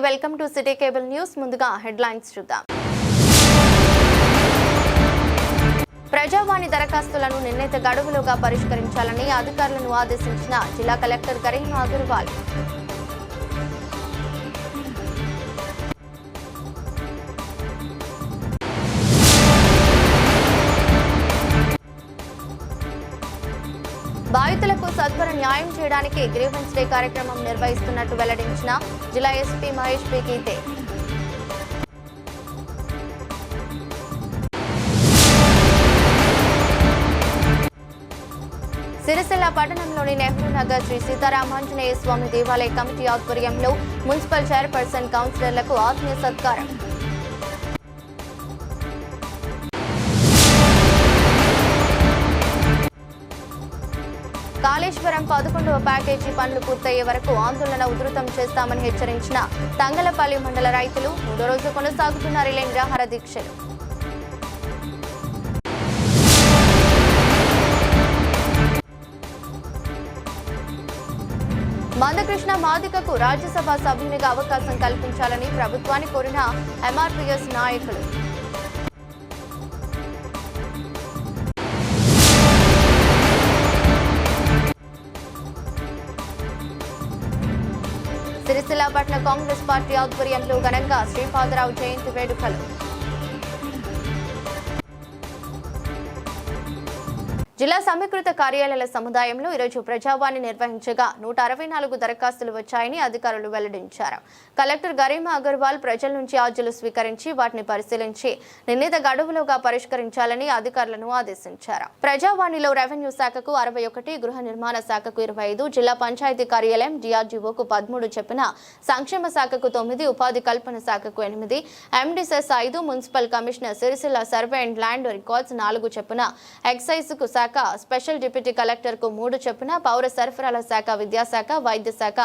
Welcome to city cable news. ముందుగా headlines చూద్దాం. ప్రజావాణి దరఖాస్తులను నిర్ణీత గడువులోగా పరిష్కరించాలని అధికారులను ఆదేశించిన జిల్లా కలెక్టర్ గరిమా అగర్వాల్. బాధితులకు సత్వర న్యాయం చేయడానికి గ్రీవెన్స్ డే కార్యక్రమం నిర్వహిస్తున్నట్టు వెల్లడించిన జిల్లా ఎస్పీ మహేష్ పి గీతే. సిరిసిల్ల పట్టణంలోని నెహ్రూ నగర్ శ్రీ సీతారామాంజనేయ స్వామి దేవాలయ కమిటీ ఆధ్వర్యంలో మున్సిపల్ చైర్పర్సన్ కౌన్సిలర్లకు ఆత్మీయ సత్కారం. కాళేశ్వరం 11వ ప్యాకేజీ పనులు పూర్తయ్యే వరకు ఆందోళన ఉధృతం చేస్తామని హెచ్చరించిన తంగలపల్లి మండల రైతులు 3వ రోజు కొనసాగుతున్న రిలే నిరాహార దీక్షలు. మందకృష్ణ మాదికకు రాజ్యసభ సభ్యునిగా అవకాశం కల్పించాలని ప్రభుత్వాన్ని కోరిన ఎంఆర్పీఎస్ నాయకులు. సిరిసిల్ల పట్టణ కాంగ్రెస్ పార్టీ ఆధ్వర్యంలో ఘనంగా శ్రీపాదరావు జయంతి వేడుకలు. జిల్లా సమీకృత కార్యాలయాల సముదాయంలో ఈరోజు ప్రజావాణి నిర్వహించగా 164 దరఖాస్తులు వచ్చాయని అధికారులు వెల్లడించారు. కలెక్టర్ గరిమా అగర్వాల్ ప్రజల నుంచి అర్జీలు స్వీకరించి వాటిని పరిశీలించి నిర్ణీత గడువులోగా పరిష్కరించాలని అధికారులను ఆదేశించారు. ప్రజావాణిలో రెవెన్యూ శాఖకు 61, గృహ నిర్మాణ శాఖకు 25, జిల్లా పంచాయతీ కార్యాలయం డిఆర్జీఓకు 13 చెప్పిన సంక్షేమ శాఖకు 9, ఉపాధి కల్పన శాఖకు 8, ఎండిసెస్ 5, municipal commissioner Sircilla survey and land records 4 చెప్పిన ఎక్సైజ్ కు స్పెషల్ డిప్యూటీ కలెక్టర్ కు 3 చెప్పున, పౌర సరఫరాల శాఖ, విద్యాశాఖ, వైద్య శాఖ,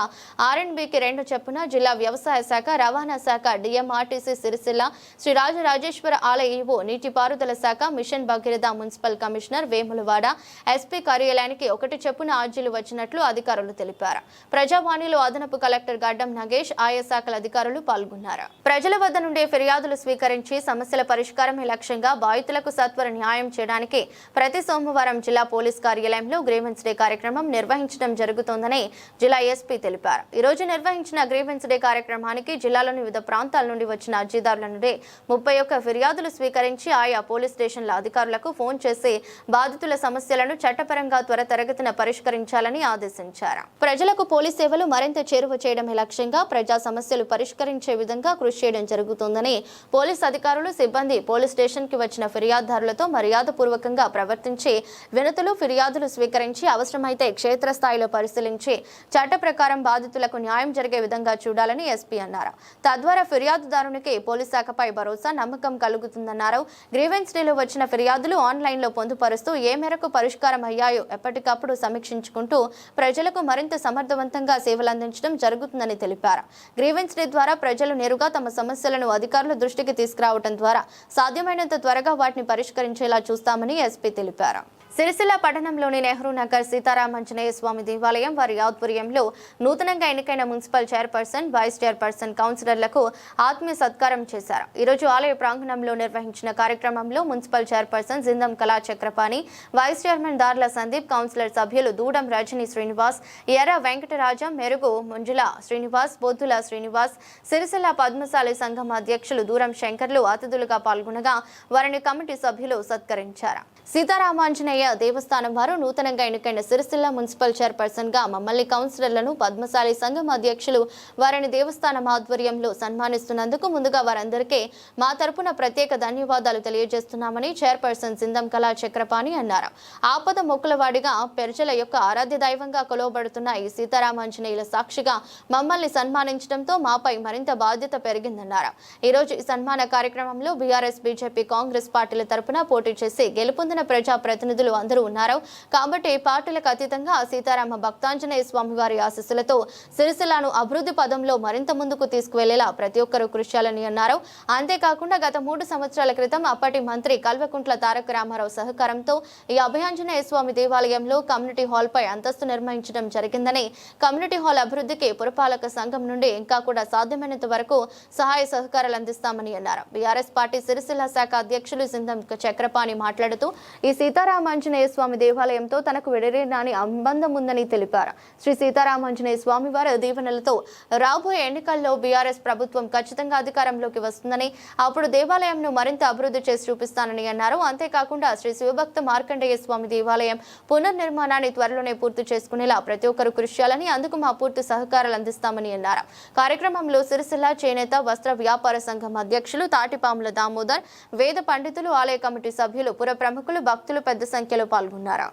ఆర్ఎండ్బికి 2 చెప్పున, జిల్లా వ్యవసాయ శాఖ, రవాణా శాఖ, డిఎంఆర్టీసీ సిరిసిల్ల, శ్రీ రాజరాజేశ్వర ఆలయ ఈవో, నీటిపారుదల శాఖ, mission Bhagiratha municipal commissioner Vemulawada, SP కార్యాలయానికి 1 చెప్పున అర్జీలు వచ్చినట్లు అధికారులు తెలిపారు. ప్రజావాణిలో అదనపు కలెక్టర్ గడ్డం నగేష్, ఆయా శాఖల అధికారులు పాల్గొన్నారు. ప్రజల వద్ద నుండి ఫిర్యాదులు స్వీకరించి సమస్యల పరిష్కారమే లక్ష్యంగా బాధితులకు సత్వర న్యాయం చేయడానికి ప్రతి సోమవారం జిల్లా పోలీస్ కార్యాలయంలో గ్రీవెన్స్ డే కార్యక్రమం నిర్వహించడం జరుగుతోందని జిల్లా ఎస్పీ తెలిపారు. ఈ రోజు నిర్వహించిన గ్రీవెన్స్ డే కార్యక్రమానికి జిల్లాలోని వివిధ ప్రాంతాల నుండి వచ్చిన అర్జీదారుల నుండి 31 ఫిర్యాదులు స్వీకరించి ఆయా పోలీస్ స్టేషన్ల అధికారులకు ఫోన్ చేసి బాధితుల సమస్యలను చట్టపరంగా త్వరితగతిన పరిష్కరించాలని ఆదేశించారు. ప్రజలకు పోలీస్ సేవలు మరింత చేరువ చేయడమే లక్ష్యంగా ప్రజా సమస్యలు పరిష్కరించే విధంగా కృషి చేయడం జరుగుతోందని పోలీస్ అధికారులు, సిబ్బంది పోలీస్ స్టేషన్ కి వచ్చిన ఫిర్యాదుదారులతో మర్యాదపూర్వకంగా ప్రవర్తించి వినతులు, ఫిర్యాదులు స్వీకరించి అవసరమైతే క్షేత్రస్థాయిలో పరిశీలించి చట్ట ప్రకారం బాధితులకు న్యాయం జరిగే విధంగా చూడాలని ఎస్పీ అన్నారు. తద్వారా ఫిర్యాదుదారునికి పోలీస్ శాఖపై భరోసా, నమ్మకం కలుగుతుందన్నారు. గ్రీవెన్స్ డేలో వచ్చిన ఫిర్యాదులు ఆన్లైన్లో పొందుపరుస్తూ ఏ మేరకు పరిష్కారం అయ్యాయో ఎప్పటికప్పుడు సమీక్షించుకుంటూ ప్రజలకు మరింత సమర్థవంతంగా సేవలు అందించడం జరుగుతుందని తెలిపారు. గ్రీవెన్స్ డే ద్వారా ప్రజలు నేరుగా తమ సమస్యలను అధికారుల దృష్టికి తీసుకురావడం ద్వారా సాధ్యమైనంత త్వరగా వాటిని పరిష్కరించేలా చూస్తామని ఎస్పీ తెలిపారు. సిరిసిల్ల పట్టణంలోని నెహ్రూ నగర్ సీతారామాంజనేయ స్వామి దేవాలయం వారి ఆధ్వర్యంలో నూతనంగా ఎన్నికైన మున్సిపల్ చైర్పర్సన్, వైస్ చైర్పర్సన్ కౌన్సిలర్లకు ఆత్మీయ సత్కారం చేశారు. ఈరోజు ఆలయ ప్రాంగణంలో నిర్వహించిన కార్యక్రమంలో మున్సిపల్ చైర్పర్సన్ జిందం కళా చక్రపాణి, వైస్ చైర్మన్ దార్ల సందీప్, కౌన్సిలర్ సభ్యులు దూడం రజనీ శ్రీనివాస్, ఎర్ర వెంకటరాజం, మెరుగు మంజుల శ్రీనివాస్, బొద్దుల శ్రీనివాస్, సిరిసిల్ల పద్మశాలి సంఘం అధ్యక్షులు దూరం శంకర్లు అతిథులుగా పాల్గొనగా వారిని కమిటీ సభ్యులు సత్కరించారు. సీతారామాంజనేయ దేవస్థానం వారు నూతనంగా ఎన్నికైన సిరిసిల్ల మున్సిపల్ చైర్పర్సన్ గా మమ్మల్ని కౌన్సిలర్లను పద్మశాలి సంఘం అధ్యక్షులు వారిని దేవస్థానం ఆధ్వర్యంలో సన్మానిస్తున్నందుకు ముందుగా వారందరికీ మా తరపున ప్రత్యేక ధన్యవాదాలు తెలియజేస్తున్నామని చైర్పర్సన్ సిందం కళా చక్రపాణి అన్నారు. ఆపద మొక్కులవాడిగా ప్రజల యొక్క ఆరాధ్య దైవంగా కొలవబడుతున్న ఈ సీతారామాంజనేయుల సాక్షిగా మమ్మల్ని సన్మానించడంతో మాపై మరింత బాధ్యత పెరిగిందన్నారు. ఈ రోజు ఈ సన్మాన కార్యక్రమంలో బీఆర్ఎస్, బీజేపీ, కాంగ్రెస్ పార్టీల తరపున పోటీ చేసి గెలుపొందిన చెందిన ప్రజా ప్రతినిధులు అందరూ ఉన్నారు కాబట్టి పార్టీలకు అతీతంగా సీతారామ భక్తాంజనేయ స్వామి వారి ఆశీస్సులతో సిరిసిల్లను అభివృద్ధి పదంలో మరింత ముందుకు తీసుకువెళ్లేలా ప్రతి ఒక్కరూ కృషి చేయాలని అన్నారు. అంతేకాకుండా గత 3 సంవత్సరాల క్రితం అప్పటి మంత్రి కల్వకుంట్ల తారక రామారావు సహకారంతో ఈ అభయాంజనేయ స్వామి దేవాలయంలో కమ్యూనిటీ హాల్ పై అంతస్తు నిర్మించడం జరిగిందని, కమ్యూనిటీ హాల్ అభివృద్ధికి పురపాలక సంఘం నుండి ఇంకా కూడా సాధ్యమైనంత వరకు సహాయ సహకారాలు అందిస్తామని అన్నారు. బీఆర్ఎస్ పార్టీ సిరిసిల్ల శాఖ అధ్యక్షులు సింధం చక్రపాణి మాట్లాడుతూ ఈ సీతారామాంజనేయ స్వామి దేవాలయంతో తనకు విడరేనాని సంబంధం ఉందని తెలిపారు. శ్రీ సీతారామాంజనేయ స్వామి వారి దీవెనలతో రాబోయే ఎన్నికల్లో బీఆర్ఎస్ ప్రభుత్వం ఖచ్చితంగా అధికారంలోకి వస్తుందని, అప్పుడు దేవాలయంను మరింత అభివృద్ధి చేసి చూపిస్తానని అన్నారు. అంతేకాకుండా శ్రీ శివభక్త మార్కండేయ స్వామి దేవాలయం పునర్నిర్మాణాన్ని త్వరలోనే పూర్తి చేసుకునేలా ప్రతి ఒక్కరూ కృషి చేయాలని, అందుకు మా పూర్తి సహకారాలు అందిస్తామని అన్నారు. కార్యక్రమంలో సిరిసిల్ల చేనేత వస్త్ర వ్యాపార సంఘం అధ్యక్షులు తాటిపాముల దామోదర్, వేద పండితులు, ఆలయ కమిటీ సభ్యులు, పుర ప్రముఖులు, భక్తులు పెద్ద సంఖ్యలో పాల్గొన్నారు.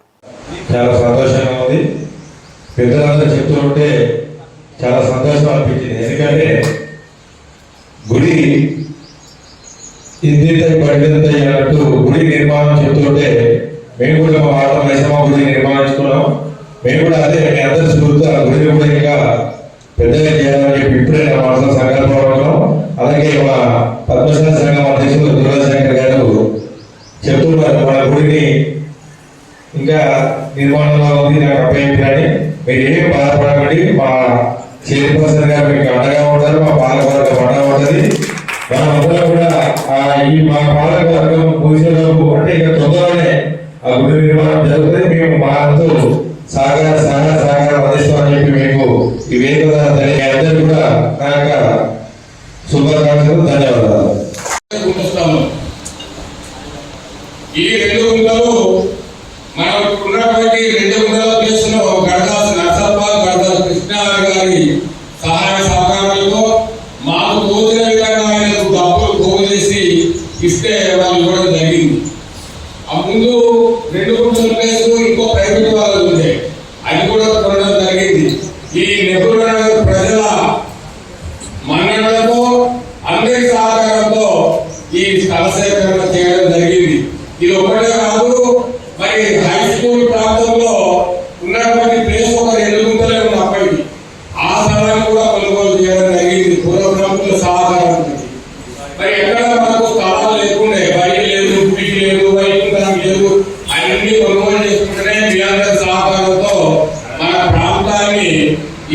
చాలా సంతోషంగా ఉంది. పెద్దలందరూ చెప్తుంటే చాలా సంతోషం అనిపించింది. ఎందుకంటే గుడి ఇంత పండిత అన్నట్టు గుడి నిర్మాణం చెప్తుంటే మేము కూడా మా వార్త మైసమ్మ గుడి నిర్మాణించుకున్నాం. మేము కూడా అదే మీ అందరి స్ఫూర్తి ఆ గుడిని కూడా ఇంకా పెద్దగా చేయాలని చెప్పి ఇప్పుడే నా మనసులో సంకల్పం. అలాగే మా పద్మశాల సంఘం అధ్యక్షులు దుర్గాశంకర్ గారు చెప్తున్నారు మన గుడిని ఇంకా నిర్మాణంలో ఉంది, నాకు అప్పయించాలని. మీరు ఏమి బాధపడకండి, మా చైర్పర్సన్ గారు మీకు అండగా ఉంటారు, మా పాలకవర్గం అండగా ఉంటుంది. మనమందరం కూడా ఈ మా పాలకవర్గం పూజలోపు అంటే ఇక తొందరలోనే ఆ గుడి నిర్మాణం జరుగుతుంది. మేము మా అంతా సహకారం అందిస్తామని చెప్పి మీకు ఈ వేదిక అందరూ కూడా నా యొక్క శుభాకాంక్షలు, ధన్యవాదాలు. ఈ 2 గుంటలు మనం ఉన్నటువంటి 2 గుంటల ప్లేస్లో గడదాస్ నరసప్ప, గడదాస్ కృష్ణారావు గారి సహాయ సహకారాలతో మాకు తోచిన విధంగా ఆయనకు డబ్బులు పోగు చేసి ఇస్తే వాళ్ళు ఇవ్వడం జరిగింది. ఆ ముందు 2 గుంటల ప్లేస్ ఇంకో ప్రైవేట్ వాళ్ళు ఉండే, అది కూడా కొనడం జరిగింది. ఈ నెహ్రూ నగర్ ప్రజల మన్ననలతో అందరి సహకారంతో ఈ స్థల సేకరణ చేయడం జరిగింది. ఇది ఒకటే కాదు, మరి హై స్కూల్ ప్రాంతంలో ఉన్నటువంటి ప్లేస్ ఒక 2 గుంటలే ఉంది అప్పటికి. ఆ స్థలాన్ని కూడా కొనుగోలు చేయడం జరిగింది పూర్వ ప్రముఖుల సహకారంతో. మరి ఎక్కడ మనకు స్థలాలు లేకుండే, బయట లేదు, గుడికి లేదు, వైకుంఠానికి లేదు, అన్ని కొనుగోలు చేసుకుంటేనే మీ అందరి సహకారంతో మన ప్రాంతాన్ని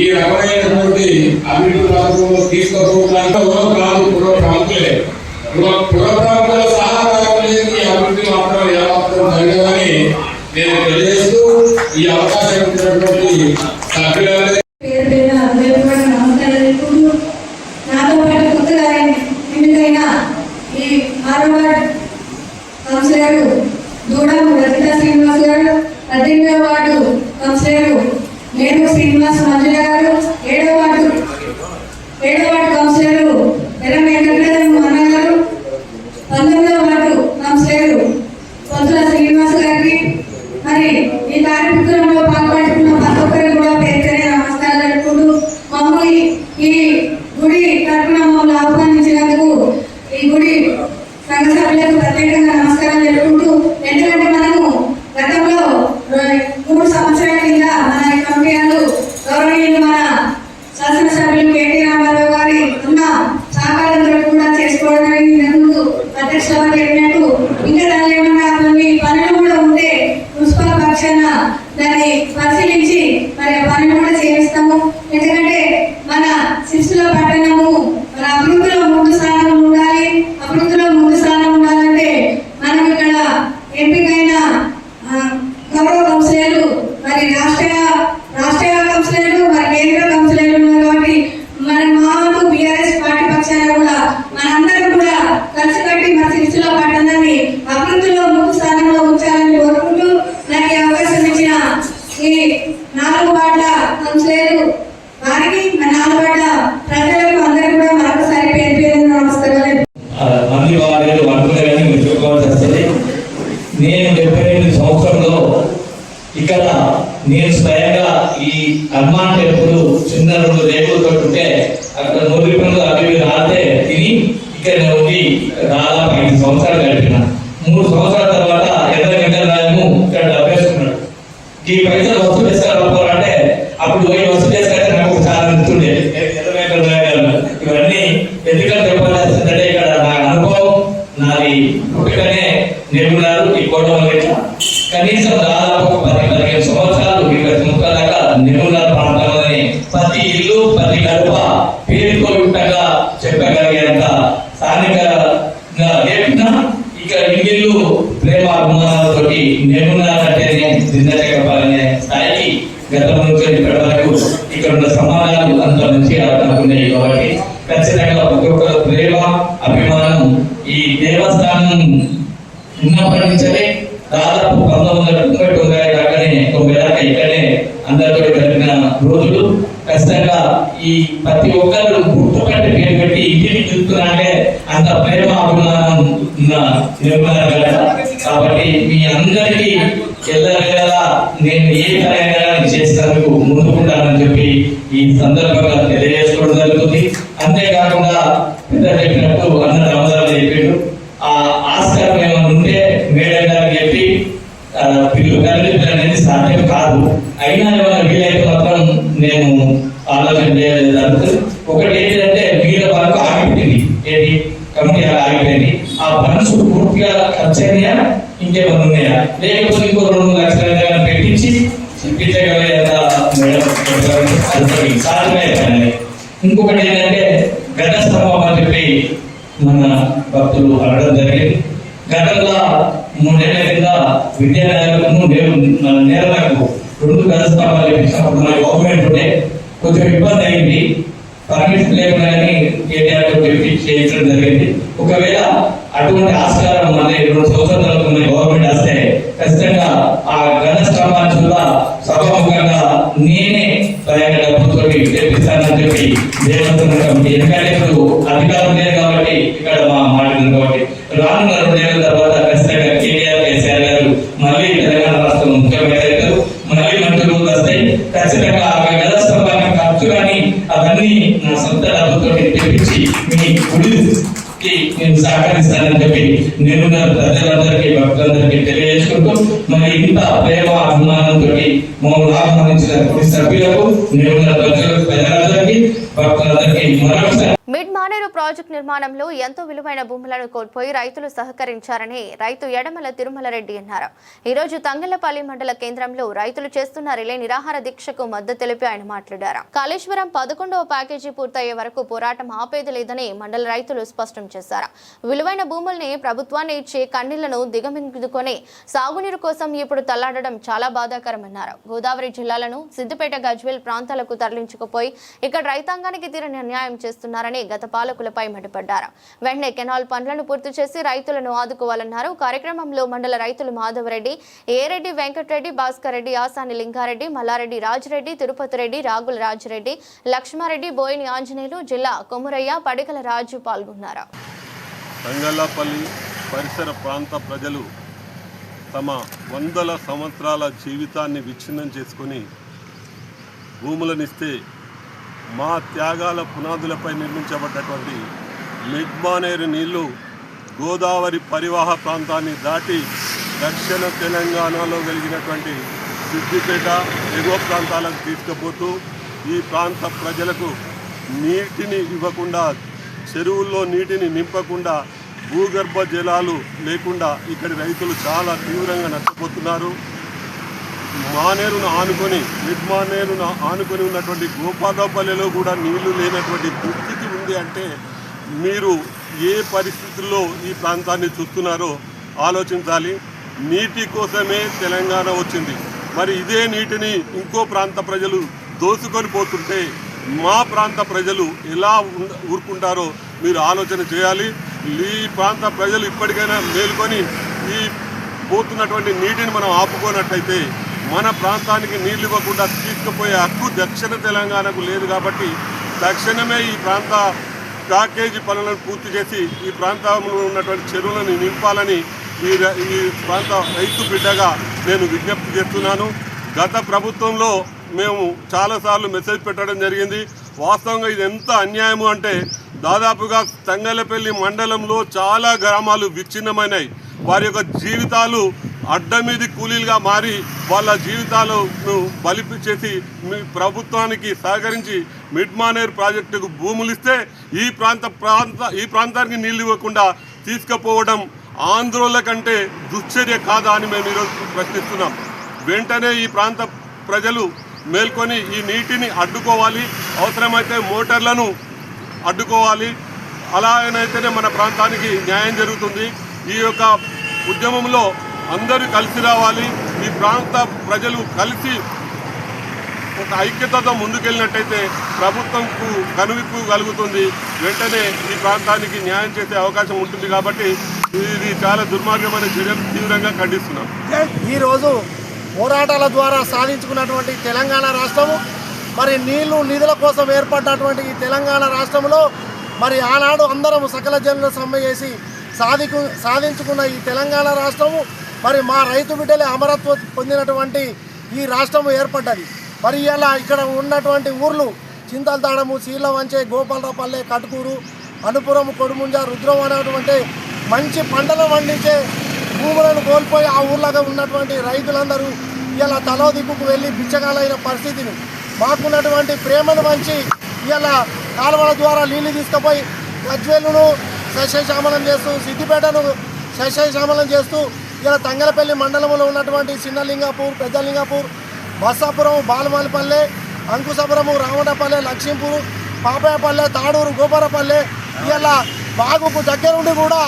ఈ రకమైనటువంటి అభివృద్ధి పథకంలో తీసుకుపోవడానికి కాదు పూర్వ ప్రముఖులే. పూర్వ ప్రముఖుల సహకారం లేదు ఈ అభివృద్ధి మాత్రం ఏమాత్రం జరగదని నేను తెలియజేస్తూ ఈ అవకాశం ఇచ్చినటువంటి సభ్యులందరికీ నాతో పాటు కొత్తగా ఎన్నికైన ఈ 6వ వార్డు కౌన్సిలర్ దూడం రజిత శ్రీనివాస్ గారు, 18వ వార్డు కౌన్సిలర్ మేరు శ్రీనివాస్ మంజుల గారు, 7వ వార్డు కౌన్సిలర్ ఎర్ర వెంకటరమణ అన్న గారు, 19వ వార్డు కౌన్సిలర్ పొత్తుల శ్రీనివాస్ గారికి, మరి ఈ కార్యక్రమంలో పాల్గొంటున్న ప్రతి ఒక్కరికి కూడా పేరుపేరే నమస్కారాలు జరుపుకుంటూ మమ్మల్ని ఈ గుడి తరపున మమ్మల్ని ఆహ్వానించినందుకు ఈ గుడి సంఘ సభ్యులకు ప్రత్యేకంగా నమస్కారాలు జరుపుకుంటూ, ఎందుకంటే మనము గతంలో 3 సంవత్సరాల కింద మన కమిటీలు గౌరవనీయులు మన శాసనసభ్యులు కేటీ రామారావు గారి ఉన్న సహకారంతో కూడా చేసుకోవడానికి ముందు అధ్యక్షుల వారు చెప్పినట్టు ఇంకా దానిలో ఏమన్నా కొన్ని పనులు కూడా ఉంటే మున్సిపల్ పక్షాన దాన్ని పరిశీలించి మరి ఆ పనులు కూడా చేయిస్తాము. ఎందుకంటే మన సిరిసిల్ల పట్టణము మన అభివృద్ధిలో ముందు స్థానం ఉండాలి. అభివృద్ధిలో ముందు స్థానం ఉండాలంటే మనం ఇక్కడ ఎంపికైన గౌరవ కౌన్సిలర్లు మరి రాష్ట్రీయ కౌన్సిలర్లు మరి కేంద్ర కౌన్సిలర్లు ఉన్నారు. కాబట్టి మన మాకు బీఆర్ఎస్ పార్టీ పక్షాన కూడా మనందరం కూడా కలిసి కట్టి మన సిరిసిల్ల పట్టణాన్ని అభివృద్ధిలో ముందు స్థానంలో ఉంచాలని కోరుకుంటూ నాకు ఈ అవకాశం ఇచ్చిన ఈ 4 వార్డుల కౌన్సిలర్లు వారికి 4 వార్డుల ప్రజలకు అందరూ కూడా మరొకసారి పేరు నమస్కారాలు. అన్ని వార్డులు వంటలుగానే మీరు చెప్పుకోవాల్సి వస్తుంది. నేను 78 సంవత్సరంలో ఇక్కడ నేను స్వయంగా ఈ హనుమాన్ టెంపుల్ చిన్న 2 రేకులతో ఉంటే అక్కడ 100 రూపాయలు అవి రాతే తిని ఇక్కడ ఉండి దాదాపు 5 సంవత్సరాలు గడిపిన. 3 సంవత్సరాల తర్వాత 20 గంటల వసూలు చేసుకుంటే నాకు చాలా నచ్చుతుండే ఇవన్నీ ఎందుకంటే చెప్పాల్సిందంటే ఇక్కడ నా అనుభవం నాది పుట్టుకనే నేర్చుకున్నారు ఈ కోటలో కనీసం దాదాపు 10-15 సంవత్సరాలు 20 సంవత్సరాల దాకా నిర్మూలన ప్రాంతంలోని ప్రతి ఇల్లు ప్రతి గడప పేరుకోకుండా చెప్పగలిగేంత స్థానికంగా లేకుండా ఇక ఇల్లు ప్రేమ అభిమానాలతో నిర్మూలన అంటేనే దిన్నచకపాలనే స్థాయికి గతం నుంచి ఇప్పటి వరకు ఇక్కడ ఉన్న సమాజాలు అంత మంచిగా ఉన్నాయి కాబట్టి ఖచ్చితంగా ప్రతి ఒక్క ప్రేమ అభిమానం ఈ దేవస్థానం ఉన్నప్పటి నుంచే దాదాపు 1999 దాకానే 90 దాకా ఇక్కడనే అందరితో జరిగిన రోజులు ఖచ్చితంగా ఈ ప్రతి ఒక్కరు గుర్తుపెట్టి పేరు పెట్టి ఇంటిని చూస్తున్నారంటే అంత ప్రేమ అభిమానం ఉన్న కాబట్టి మీ అందరికీ ఎల్లవేళలా నేను ఏ కార్యక్రమాన్ని చేసినందుకు ముందుకుంటానని చెప్పి ఈ సందర్భంగా తెలియజేసుకోవడం జరుగుతుంది. అంతేకాకుండా పెద్ద చెప్పినట్టు అన్న రామదాలు చెప్పాడు ఆ ఆస్కారం ఏమైనా ఉంటే మేడం గారికి చెప్పి పిల్లలు అనేది సాధ్యం కాదు. అయినా ఏమైనా వీలైతే మాత్రం నేను ఆలోచన చేయలేదు. ఒకటి ఏంటంటే వీళ్ళ వరకు ఆగిపోయింది, ఏది కమిటీ ఆగిపోయింది. ఆ ఫండ్స్ పూర్తిగా ఖర్చు అయినాయా ఇంకేమైనా ఉన్నాయా లేకపోతే ఇంకో 2 లక్షల పెట్టించి చెప్పించగలిగేంత మేడం సాధ్యమే. ఇంకొకటి ఏంటంటే ఘట స్తంభం అని చెప్పి మన భక్తులు అడగడం జరిగింది. గతంలో 3 ఏళ్ల కింద విద్యాలయాలకు నేలకు 2 ఘట స్తంభాలు ఇచ్చినప్పుడు మన గవర్నమెంట్ ఉంటే కొంచెం ఇబ్బంది అయింది. పర్మిషన్ లేకుండా కేటీఆర్ చెప్పి చేయించడం జరిగింది. ఒకవేళ అటువంటి ఆస్కారం మన 2 సంవత్సరాలకు మన గవర్నమెంట్ వస్తే ఖచ్చితంగా ఆ ఘన స్తంభాన్ని కూడా సభాముఖంగా నేనే డబ్బుతో తెప్పిస్తానని చెప్పి దేవస్థానం కమిటీ ఎందుకంటే ఇప్పుడు అధికారం లేదు కాబట్టి ఇక్కడ మా మాట్లాడింది కాబట్టి రానున్న 2 ఏళ్ల తర్వాత ఖచ్చితంగా కేటీఆర్ కేసీఆర్ గారు మళ్ళీ తెలంగాణ రాష్ట్రం ముఖ్యమంత్రి మళ్ళీ మంత్రులు వస్తాయి. ఖచ్చితంగా ఆ ఘన స్తంభాన్ని ఖర్చు కానీ అవన్నీ నా సొంత డబ్బుతో తెప్పించి మీ గుడికి నేను సహకరిస్తానని చెప్పి నేను ప్రజలందరికీ భక్తులందరికీ తెలియజేసుకుంటూ మరి ఇంత ప్రేమ అభిమానంతో మమ్మల్ని ఆహ్వానించిన కుటుంబ సభ్యులకు నేను ప్రజలందరికీ భక్తులందరికీ మరొకసారి మిడ్ మానేరు ప్రాజెక్టు నిర్మాణంలో ఎంతో విలువైన భూములను కోల్పోయి రైతులు సహకరించారని రైతు యడమల తిరుమల రెడ్డి అన్నారు. ఈ రోజు తంగళ్లపల్లి మండల కేంద్రంలో రైతులు చేస్తున్న రిలే నిరాహార దీక్షకు మద్దతు తెలిపి ఆయన మాట్లాడారు. కాళేశ్వరం 11వ ప్యాకేజీ పూర్తయ్యే వరకు పోరాటం ఆపేది లేదని మండల రైతులు స్పష్టం చేశారు. విలువైన భూముల్ని ప్రభుత్వాన్ని ఇచ్చి కన్నీళ్లను దిగమింగుకొని సాగునీరు కోసం ఇప్పుడు తల్లాడడం చాలా బాధాకరమన్నారు. గోదావరి జిల్లాలను సిద్దిపేట గజ్వేల్ ప్రాంతాలకు తరలించుకుపోయి ఇక్కడ రైతాంగానికి తీరని అన్యాయం చేస్తున్నారని గత పాలకులపై మండిపడ్డారు. వెంటనే కెనాల్ పనులను పూర్తి చేసి రైతులను ఆదుకోవాలన్నారు. కార్యక్రమంలో మండల రైతులు మాధవరెడ్డి, ఏరెడ్డి, వెంకటరెడ్డి, భాస్కర్ రెడ్డి, ఆసాని లింగారెడ్డి, మల్లారెడ్డి, రాజిరెడ్డి, తిరుపతి రెడ్డి, రాగుల రాజిరెడ్డి, లక్ష్మారెడ్డి, బోయిని ఆంజనేయులు, జిల్లా కొమురయ్య, పడికల రాజు పాల్గొన్నారు. తంగళ్లపల్లి పరిసర ప్రాంత ప్రజలు తమ 100 సంవత్సరాల జీవితాన్ని విచ్ఛిన్నం చేసుకొని భూములనిస్తే మా త్యాగాల పునాదులపై నిర్మించబడ్డటువంటి మిడ్ మానేరు నీళ్లు గోదావరి పరివాహ ప్రాంతాన్ని దాటి దక్షిణ తెలంగాణలో కలిగినటువంటి సిద్దిపేట ఎగువ ప్రాంతాలకు తీసుకుపోతూ ఈ ప్రాంత ప్రజలకు నీటిని ఇవ్వకుండా, చెరువుల్లో నీటిని నింపకుండా, భూగర్భ జలాలు లేకుండా ఇక్కడి రైతులు చాలా తీవ్రంగా నష్టపోతున్నారు. మానేరును ఆనుకొని మిడ్ మానేరును ఆనుకొని ఉన్నటువంటి గోపాలపల్లిలో కూడా నీళ్లు లేనటువంటి దుస్థితి ఉంది అంటే మీరు ఏ పరిస్థితుల్లో ఈ ప్రాంతాన్ని చూస్తున్నారో ఆలోచించాలి. నీటి కోసమే తెలంగాణ వచ్చింది. మరి ఇదే నీటిని ఇంకో ప్రాంత ప్రజలు దోసుకొని పోతుంటే మా ప్రాంత ప్రజలు ఎలా ఊరుకుంటారో మీరు ఆలోచన చేయాలి. ఈ ప్రాంత ప్రజలు ఇప్పటికైనా మేలుకొని ఈ పోతున్నటువంటి నీటిని మనం ఆపుకోనట్టయితే మన ప్రాంతానికి నీళ్లు ఇవ్వకుండా తీసుకుపోయే హక్కు దక్షిణ తెలంగాణకు లేదు. కాబట్టి తక్షణమే ఈ ప్రాంత ప్యాకేజీ పనులను పూర్తి చేసి ఈ ప్రాంతంలో ఉన్నటువంటి చెరువులను నింపాలని ఈ ప్రాంత రైతు బిడ్డగా నేను విజ్ఞప్తి చేస్తున్నాను. గత ప్రభుత్వంలో మేము చాలాసార్లు మెసేజ్ పెట్టడం జరిగింది. వాస్తవంగా ఇది ఎంత అన్యాయము అంటే దాదాపుగా తంగళ్లపల్లి మండలంలో చాలా గ్రామాలు విచ్ఛిన్నమైనాయి. వారి యొక్క జీవితాలు అడ్డమీది కూలీలుగా మారి వాళ్ళ జీవితాలను బలిపి చేసి మీ ప్రభుత్వానికి సహకరించి మిడ్ మానేర్ ప్రాజెక్టుకు భూములు ఇస్తే ఈ ప్రాంతానికి నీళ్ళు ఇవ్వకుండా తీసుకుపోవడం ఆంధ్రోళ కంటే దుశ్చర్య కాదా అని మేము ఈరోజు ప్రశ్నిస్తున్నాం. వెంటనే ఈ ప్రాంత ప్రజలు మేల్కొని ఈ నీటిని అడ్డుకోవాలి, అవసరమైతే మోటార్లను అడ్డుకోవాలి. అలాగనైతేనే మన ప్రాంతానికి న్యాయం జరుగుతుంది. ఈ యొక్క ఉద్యమంలో అందరూ కలిసి రావాలి. ఈ ప్రాంత ప్రజలు కలిసి ఒక ఐక్యతతో ముందుకెళ్ళినట్టయితే ప్రభుత్వంకు కనువిప్పు కలుగుతుంది. వెంటనే ఈ ప్రాంతానికి న్యాయం చేసే అవకాశం ఉంటుంది. కాబట్టి ఇది చాలా దుర్మార్గమైన చర్యలు తీవ్రంగా ఖండిస్తున్నాం. ఈరోజు పోరాటాల ద్వారా సాధించుకున్నటువంటి తెలంగాణ రాష్ట్రము, మరి నిధుల కోసం ఏర్పడినటువంటి ఈ తెలంగాణ రాష్ట్రంలో మరి ఆనాడు అందరం సకల జనుల సమ్మె చేసి సాధించుకున్న ఈ తెలంగాణ రాష్ట్రము మరి మా రైతు బిడ్డలే అమరత్వం పొందినటువంటి ఈ రాష్ట్రము ఏర్పడ్డది. మరి ఇలా ఇక్కడ ఉన్నటువంటి ఊర్లు చింతలతాడము, చీలవంచే, గోపాలరావుపల్లె, కటుకూరు, అనుపురం, కొడుముంజ, రుద్రం అనేటువంటి మంచి పంటలు పండించే భూములను కోల్పోయి ఆ ఊర్లాగా ఉన్నటువంటి రైతులందరూ ఇలా తలో దిక్కుకు వెళ్ళి బిచ్చగాలైన పరిస్థితిని, మాకున్నటువంటి ప్రేమను మంచి ఇలా కాలువల ద్వారా నీళ్లు తీసుకుపోయి గజ్వేలును సస్యశ్యామలం చేస్తూ, సిద్దిపేటను సస్యశ్యామలం చేస్తూ ఇలా తంగలపల్లి మండలంలో ఉన్నటువంటి చిన్నలింగాపూర్, పెద్దలింగాపూర్, బస్సాపురం, బాలమల్లిపల్లె, అంకుశపురము, రావణపల్లె, లక్ష్మీపూర్, పాపాయపల్లె, తాడూరు, గోపారపల్లె ఇలా బాగుకు దగ్గరుండి కూడా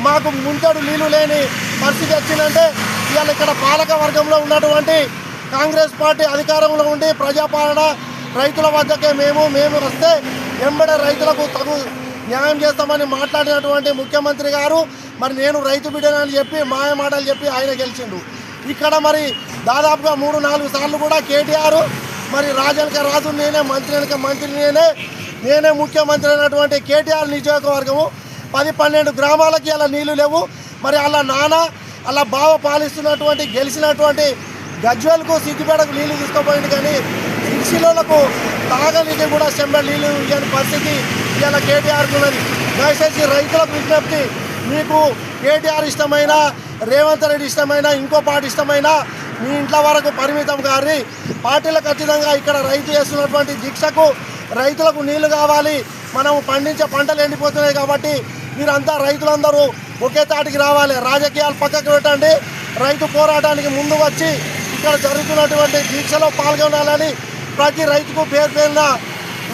మాకు ముంతడు నీళ్లు లేని పరిస్థితి వచ్చిందంటే ఇవాళ ఇక్కడ పాలక వర్గంలో ఉన్నటువంటి కాంగ్రెస్ పార్టీ అధికారంలో ఉండి ప్రజాపాలన రైతుల వద్దకే మేము వస్తే ఎంబడే రైతులకు తగు న్యాయం చేస్తామని మాట్లాడినటువంటి ముఖ్యమంత్రి గారు మరి నేను రైతు బిడ్డనని చెప్పి మాయ మాటలు చెప్పి ఆయన గెలిచిండు. ఇక్కడ మరి దాదాపుగా 3-4 సార్లు కూడా కేటీఆర్ మరి రాజనక రాజు నేనే, మంత్రి వెనక మంత్రి నేనే ముఖ్యమంత్రి అయినటువంటి కేటీఆర్ నియోజకవర్గము 10-12 గ్రామాలకి అలా నీళ్లు లేవు. మరి అలా అలా బావ పాలిస్తున్నటువంటి గెలిచినటువంటి గజ్వేల్కు, సిద్దిపేటకు నీళ్లు తీసుకుపోయింది. కానీ సిరిసిల్లకు తాగలికి కూడా చెంబె నీళ్లు ఇవ్వని పరిస్థితి ఇలా కేటీఆర్కు ఉన్నది. దయచేసి రైతులకు విజ్ఞప్తి, మీకు కేటీఆర్ ఇష్టమైన, రేవంత్ రెడ్డి ఇష్టమైన, ఇంకో పార్టీ ఇష్టమైన మీ ఇంట్లో వరకు పరిమితం కారి పార్టీలకు ఖచ్చితంగా ఇక్కడ రైతు చేస్తున్నటువంటి దీక్షకు రైతులకు నీళ్లు కావాలి. మనం పండించే పంటలు ఎండిపోతున్నాయి కాబట్టి మీరంతా రైతులందరూ ఒకే తాటికి రావాలి. రాజకీయాలు పక్కకు పెట్టండి, రైతు పోరాటానికి ముందు వచ్చి ఇక్కడ జరుగుతున్నటువంటి దీక్షలో పాల్గొనాలని ప్రతి రైతుకు పేరున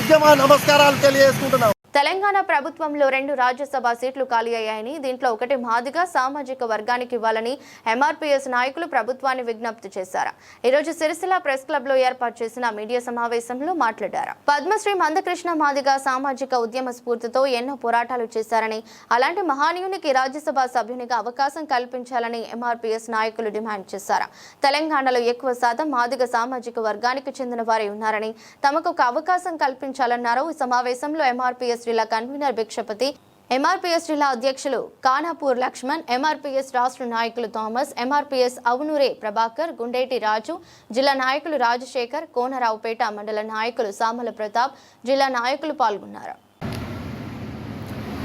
ఉద్యమ నమస్కారాలు తెలియజేసుకుంటున్నాం. తెలంగాణ ప్రభుత్వంలో 2 రాజ్యసభ సీట్లు ఖాళీ అయ్యాయని, దీంట్లో ఒకటి మాదిగ సామాజిక వర్గానికి ఇవ్వాలని ఎంఆర్పీఎస్ నాయకులు ప్రభుత్వాన్ని విజ్ఞప్తి చేశారు. ఈరోజు సిరిసిల్ల ప్రెస్ క్లబ్ లో ఏర్పాటు చేసిన మీడియా సమావేశంలో మాట్లాడారు. పద్మశ్రీ మందకృష్ణ మాదిగ సామాజిక ఉద్యమ స్ఫూర్తితో ఎన్నో పోరాటాలు చేశారని, అలాంటి మహానీయునికి రాజ్యసభ సభ్యునిగా అవకాశం కల్పించాలని ఎంఆర్పీఎస్ నాయకులు డిమాండ్ చేశారు. తెలంగాణలో ఎక్కువ శాతం మాదిగ సామాజిక వర్గానికి చెందిన వారే ఉన్నారని, తమకు ఒక అవకాశం కల్పించాలన్నారు. ఈ సమావేశంలో ఎంఆర్పీఎస్ జిల్లా కన్వీనర్ భిక్షపతి, ఎంఆర్పీఎస్ జిల్లా అధ్యక్షులు కానాపూర్ లక్ష్మణ్, ఎంఆర్పీఎస్ రాష్ట్ర నాయకులు థామస్, ఎంఆర్పీఎస్ అవునూరే ప్రభాకర్, గుండేటి రాజు, జిల్లా నాయకులు రాజశేఖర్, కోనరావుపేట మండల నాయకులు సామల ప్రతాప్, జిల్లా నాయకులు పాల్గొన్నారు.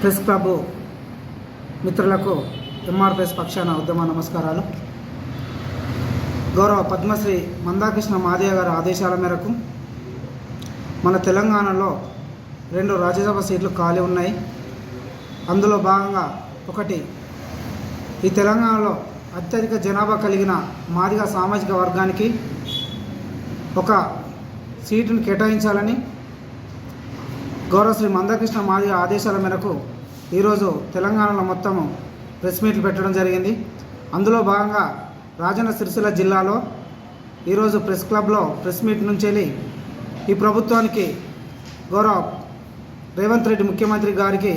ప్రెస్ క్లబ్ మిత్రులకు ఎంఆర్పీఎస్ పక్షాన ఉద్యమ నమస్కారాలు. గౌరవ పద్మశ్రీ మందాకృష్ణ మాదిగ గారి ఆదేశాల మేరకు మన తెలంగాణలో 2 రాజ్యసభ సీట్లు ఖాళీ ఉన్నాయి. అందులో భాగంగా ఒకటి ఈ తెలంగాణలో అత్యధిక జనాభా కలిగిన మాదిగ సామాజిక వర్గానికి ఒక సీటును కేటాయించాలని గౌరవ శ్రీ మందకృష్ణ మాదిగ ఆదేశాల మేరకు ఈరోజు తెలంగాణలో మొత్తము ప్రెస్ మీట్లు పెట్టడం జరిగింది. అందులో భాగంగా రాజన్న సిరిసిల్ల జిల్లాలో ఈరోజు ప్రెస్ క్లబ్లో ప్రెస్ మీట్ నుంచి వెళ్ళి ఈ ప్రభుత్వానికి గౌరవ రేవంత్ రెడ్డి ముఖ్యమంత్రి గారికి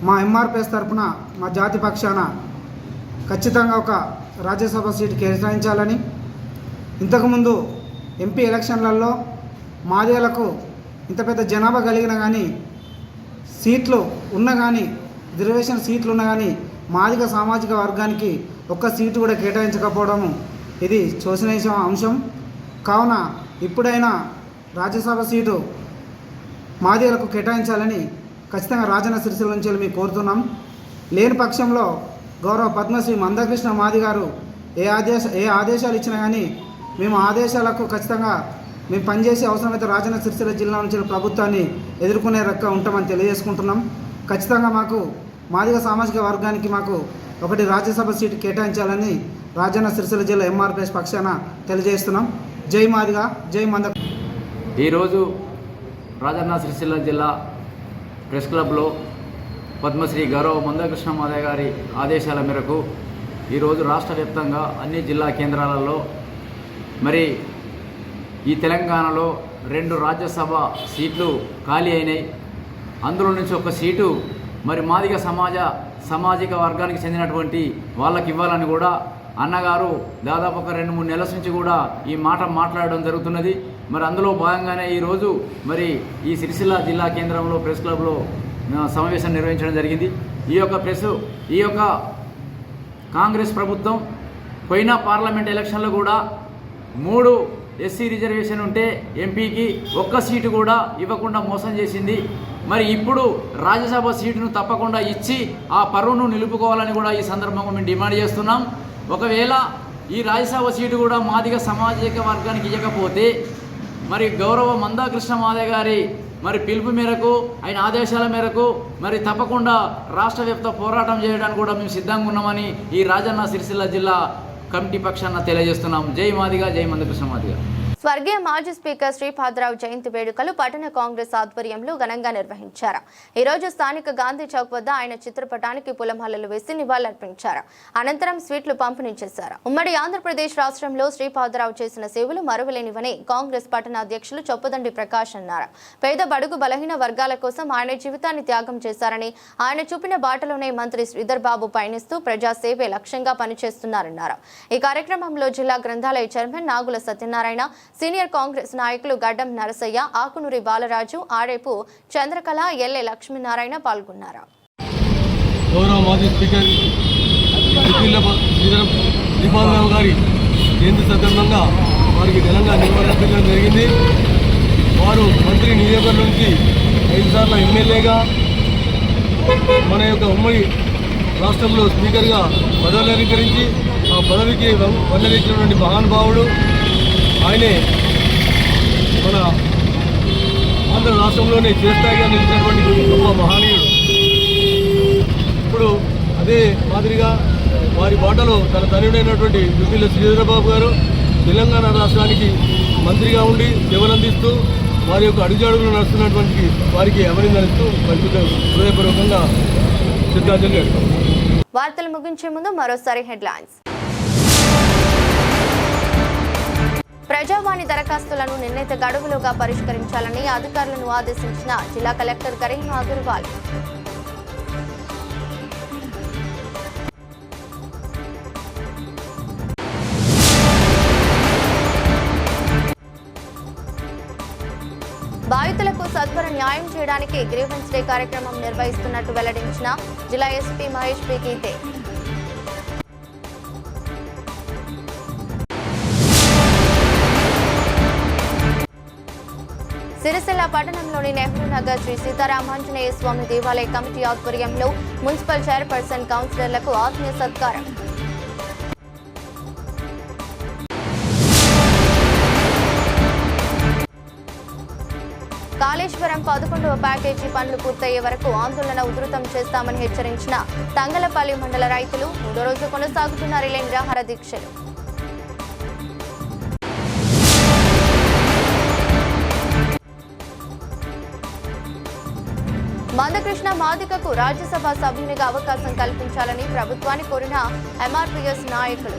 మా ఎంఆర్పీఎస్ తరఫున మా జాతి పక్షాన ఖచ్చితంగా ఒక రాజ్యసభ సీటు కేటాయించాలని, ఇంతకుముందు ఎంపీ ఎలక్షన్లలో మాదిగలకు ఇంత పెద్ద జనాభా కలిగిన కానీ సీట్లు ఉన్నా కానీ రిజర్వేషన్ సీట్లు ఉన్నా కానీ మాదిగ సామాజిక వర్గానికి ఒక్క సీటు కూడా కేటాయించకపోవడము ఇది శోచనీయ అంశం. కావున ఇప్పుడైనా రాజ్యసభ సీటు మాదిగలకు కేటాయించాలని ఖచ్చితంగా రాజన్న సిరిసిల్ల నుంచి మేము కోరుతున్నాం. లేని పక్షంలో గౌరవ పద్మశ్రీ మందకృష్ణ మాదిగ గారు ఏ ఆదేశాలు ఇచ్చినా కానీ మేము ఆదేశాలకు ఖచ్చితంగా మేము పనిచేసి అవసరమైతే రాజన్న సిరిసిల్ల జిల్లా నుంచి ప్రభుత్వాన్ని ఎదుర్కొనే రక్క ఉంటామని తెలియజేసుకుంటున్నాం. ఖచ్చితంగా మాకు మాదిగ సామాజిక వర్గానికి మాకు ఒకటి రాజ్యసభ సీటు కేటాయించాలని రాజన్న సిరిసిల్ల జిల్లా ఎంఆర్పిఎస్ పక్షాన తెలియజేస్తున్నాం. జై మాదిగ, జై మంద. ఈరోజు రాజన్న సిరిసిల్ల జిల్లా ప్రెస్ క్లబ్లో పద్మశ్రీ గౌరవ మందకృష్ణ మాదయ్య గారి ఆదేశాల మేరకు ఈరోజు రాష్ట్ర వ్యాప్తంగా అన్ని జిల్లా కేంద్రాలలో మరి ఈ తెలంగాణలో 2 రాజ్యసభ సీట్లు ఖాళీ అయినాయి. అందులో నుంచి ఒక సీటు మరి మాదిగ సామాజిక వర్గానికి చెందినటువంటి వాళ్ళకి ఇవ్వాలని కూడా అన్నగారు దాదాపు ఒక 2-3 నెలల నుంచి కూడా ఈ మాట మాట్లాడడం జరుగుతున్నది. మరి అందులో భాగంగానే ఈరోజు మరి ఈ సిరిసిల్ల జిల్లా కేంద్రంలో ప్రెస్ క్లబ్లో సమావేశం నిర్వహించడం జరిగింది. ఈ యొక్క కాంగ్రెస్ ప్రభుత్వం పోయిన పార్లమెంట్ ఎలక్షన్లో కూడా 3 ఎస్సీ రిజర్వేషన్ ఉంటే ఎంపీకి 1 సీటు కూడా ఇవ్వకుండా మోసం చేసింది. మరి ఇప్పుడు రాజ్యసభ సీటును తప్పకుండా ఇచ్చి ఆ పరువును నిలుపుకోవాలని కూడా ఈ సందర్భంగా మేము డిమాండ్ చేస్తున్నాం. ఒకవేళ ఈ రాజ్యసభ సీటు కూడా మాదిగ సామాజిక వర్గానికి ఇవ్వకపోతే మరి గౌరవ మందాకృష్ణ మాదయ్య గారి మరి పిలుపు మేరకు ఆయన ఆదేశాల మేరకు మరి తప్పకుండా రాష్ట్ర వ్యాప్త పోరాటం చేయడానికి కూడా మేము సిద్ధంగా ఉన్నామని ఈ రాజన్న సిరిసిల్ల జిల్లా కమిటీ పక్షాన తెలియజేస్తున్నాం. జై మాదిగ, జై మందకృష్ణ మాదిగ. స్వర్గీయ మాజీ స్పీకర్ శ్రీపాదరావు జయంతి వేడుకలు పట్టణ కాంగ్రెస్ ఆధ్వర్యంలో ఘనంగా నిర్వహించారు. ఈరోజు స్థానిక గాంధీ చౌక్ వద్ద ఆయన చిత్రపటానికి పూలమాలలు వేసి నివాళులర్పించారు. అనంతరం స్వీట్లు పంపిణీ చేశారు. ఉమ్మడి ఆంధ్రప్రదేశ్ రాష్ట్రంలో శ్రీపాదరావు చేసిన సేవలు మరువలేనివని కాంగ్రెస్ పట్టణ అధ్యక్షులు చొప్పదండి ప్రకాష్ అన్నారు. పేద బడుగు బలహీన వర్గాల కోసం ఆయన జీవితాన్ని త్యాగం చేశారని, ఆయన చూపిన బాటలోనే మంత్రి శ్రీధర్ బాబు పయనిస్తూ ప్రజాసేవే లక్ష్యంగా పనిచేస్తున్నారన్నారు. ఈ కార్యక్రమంలో జిల్లా గ్రంథాలయ చైర్మన్ నాగుల సత్యనారాయణ, సీనియర్ కాంగ్రెస్ నాయకులు గడ్డం నరసయ్య, ఆకునూరి బాలరాజు, ఆరేపు చంద్రకళ, ఎల్ఏ లక్ష్మీనారాయణ పాల్గొన్నారు. గౌరవ మాజీ స్పీకర్ శ్రీపాదరావు గారి జయంతి సందర్భంగా వారికి ఘనంగా నివాళులర్పించడం జరిగింది. వారు మంత్రి నియోజకవర్గం నుంచి 5 సార్లు ఎమ్మెల్యేగా మన యొక్క ఉమ్మడి రాష్ట్రంలో స్పీకర్గా పదవులు అలంకరించి ఆ పదవికి వందలిచ్చినటువంటి మహానుభావుడు. ఆయనే మన ఆంధ్ర రాష్ట్రంలోనే చిరస్థాయిగా నిలిచినటువంటి గొప్ప మహనీయుడు. ఇప్పుడు అదే మాదిరిగా వారి బాటలో తన తనయుడైనటువంటి దుద్దిల్ల శ్రీధరబాబు గారు తెలంగాణ రాష్ట్రానికి మంత్రిగా ఉండి సేవలందిస్తూ వారి యొక్క అడుగుజాడుగులు నడుస్తున్నటువంటి వారికి అభినందనిస్తూ హృదయపూర్వకంగా శ్రద్ధాంజలి అడుగుతాం. వార్తలు ముగించే ముందు మరోసారి హెడ్లైన్స్. ప్రజావాణి దరఖాస్తులను నిర్ణీత గడువులోగా పరిష్కరించాలని అధికారులను ఆదేశించిన జిల్లా కలెక్టర్ గరీమా అగర్వాల్. బాధితులకు సత్వర న్యాయం చేయడానికి గ్రీవెన్స్ డే కార్యక్రమం నిర్వహిస్తున్నట్టు వెల్లడించిన జిల్లా ఎస్పీ మహేష్ పి గీతే. సిరిసిల్ల పట్టణంలోని నెహ్రూ నగర్ శ్రీ సీతారామాంజనేయ స్వామి దేవాలయ కమిటీ ఆధ్వర్యంలో మున్సిపల్ చైర్పర్సన్ కౌన్సిలర్లకు ఆత్మీయ సత్కారం. కాళేశ్వరం 11వ ప్యాకేజీ పనులు పూర్తయ్యే వరకు ఆందోళన ఉధృతం చేస్తామని హెచ్చరించిన తంగలపల్లి మండల రైతులు 3వ రోజు కొనసాగుతున్న రిలే నిరాహార దీక్షలు. మందకృష్ణ మాదిగకు రాజ్యసభ సభ్యునిగా అవకాశం కల్పించాలని ప్రభుత్వాన్ని కోరిన ఎంఆర్పీఎస్ నాయకులు.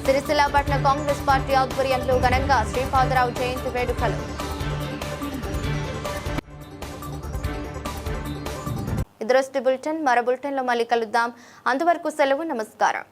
సిరిసిల్ల పట్టణ కాంగ్రెస్ పార్టీ ఆధ్వర్యంలో ఘనంగా శ్రీపాదరావు జయంతి వేడుకలు. ఇదొరస్టి బులెటిన్. మరో బులెటిన్లో మళ్ళీ కలుద్దాం. అంతవరకు సెలవు. నమస్కారం.